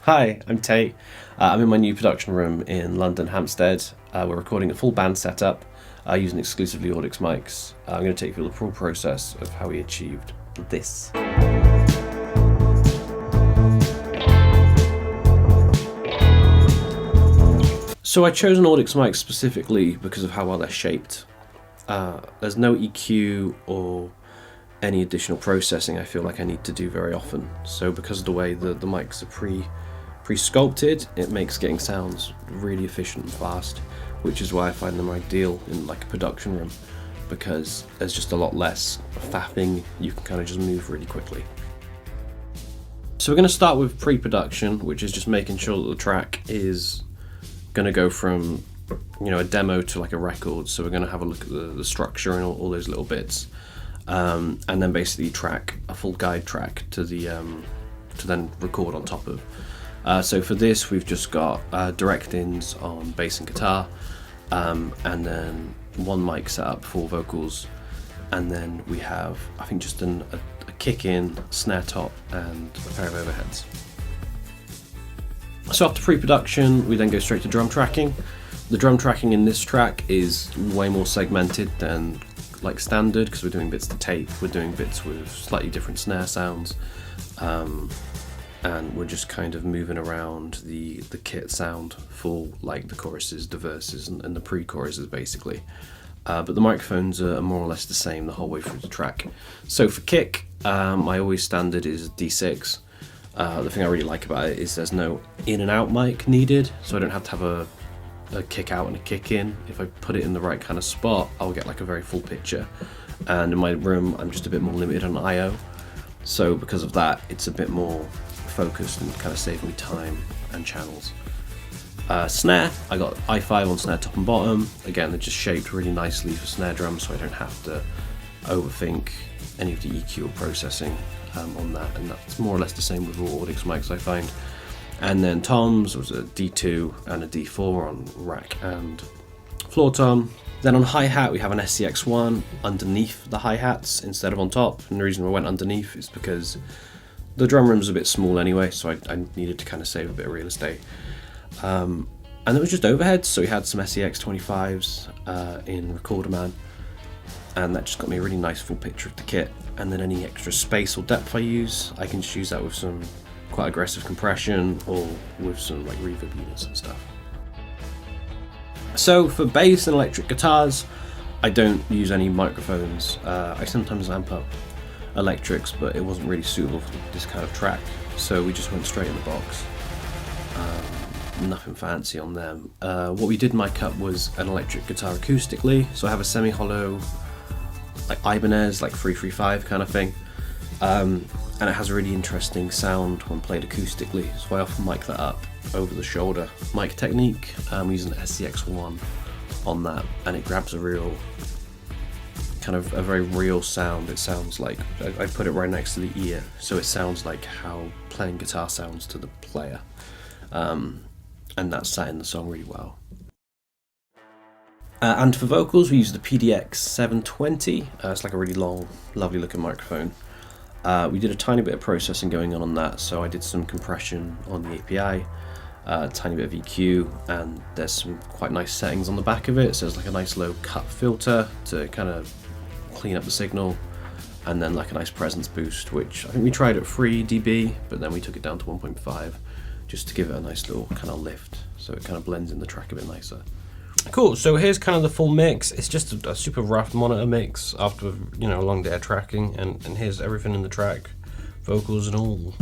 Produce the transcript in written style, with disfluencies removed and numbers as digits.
Hi, I'm Tate. I'm in my new production room in London, Hampstead. We're recording a full band setup using exclusively Audix mics. I'm going to take you through the full process of how we achieved this. So I chose an Audix mic specifically because of how well they're shaped. There's no EQ or any additional processing I feel like I need to do very often. So because of the way the mics are pre-sculpted, it makes getting sounds really efficient and fast, which is why I find them ideal in like a production room, because there's just a lot less faffing. You can kind of just move really quickly. So we're going to start with pre-production, which is just making sure that the track is going to go from a demo to like a record. So we're going to have a look at the structure and all those little bits, and then basically track a full guide track to then record on top of. So for this, we've just got direct ins on bass and guitar, and then one mic set up for vocals, and then we have, I think, just a kick in, snare top, and a pair of overheads. So after pre-production, we then go straight to drum tracking. The drum tracking in this track is way more segmented than like standard, because we're doing bits to tape, we're doing bits with slightly different snare sounds. And we're just kind of moving around the kit sound for like the choruses, the verses, and the pre-choruses basically. But the microphones are more or less the same the whole way through the track. So for kick, my always standard is D6. The thing I really like about it is there's no in and out mic needed, so I don't have to have a kick out and a kick in. If I put it in the right kind of spot, I'll get like a very full picture. And in my room, I'm just a bit more limited on I/O. So because of that, it's a bit more focused and kind of save me time and channels. Snare, I got i5 on snare top and bottom. Again, they're just shaped really nicely for snare drums, so I don't have to overthink any of the EQ or processing on that, and that's more or less the same with all Audix mics I find. And then toms was a D2 and a D4 on rack and floor tom. Then on hi-hat we have an SCX1 underneath the hi-hats instead of on top, and the reason I went underneath is because the drum room's a bit small anyway, so I needed to kind of save a bit of real estate. And it was just overheads, so we had some SEX 25s in Recorder Man, and that just got me a really nice full picture of the kit. And then any extra space or depth I use, I can just use that with some quite aggressive compression or with some like reverb units and stuff. So for bass and electric guitars, I don't use any microphones. I sometimes amp up electrics, but it wasn't really suitable for this kind of track, so we just went straight in the box. Nothing fancy on them. What we did mic up was an electric guitar acoustically, so I have a semi-hollow like Ibanez, like 335 kind of thing, and it has a really interesting sound when played acoustically, so I often mic that up over the shoulder. Mic technique, I'm using an SCX1 on that, and it grabs a very real sound. It sounds like I put it right next to the ear, so it sounds like how playing guitar sounds to the player, and that sat in the song really well. And for vocals, we use the PDX 720. It's like a really long, lovely looking microphone. We did a tiny bit of processing going on that, so I did some compression on the API, a tiny bit of EQ, and there's some quite nice settings on the back of it. So there's like a nice low cut filter to kind of clean up the signal, and then like a nice presence boost, which I think we tried at 3 dB, but then we took it down to 1.5 just to give it a nice little kind of lift, so it kind of blends in the track a bit nicer. Cool, so here's kind of the full mix. It's just a super rough monitor mix after a long day of tracking, and here's everything in the track, vocals and all.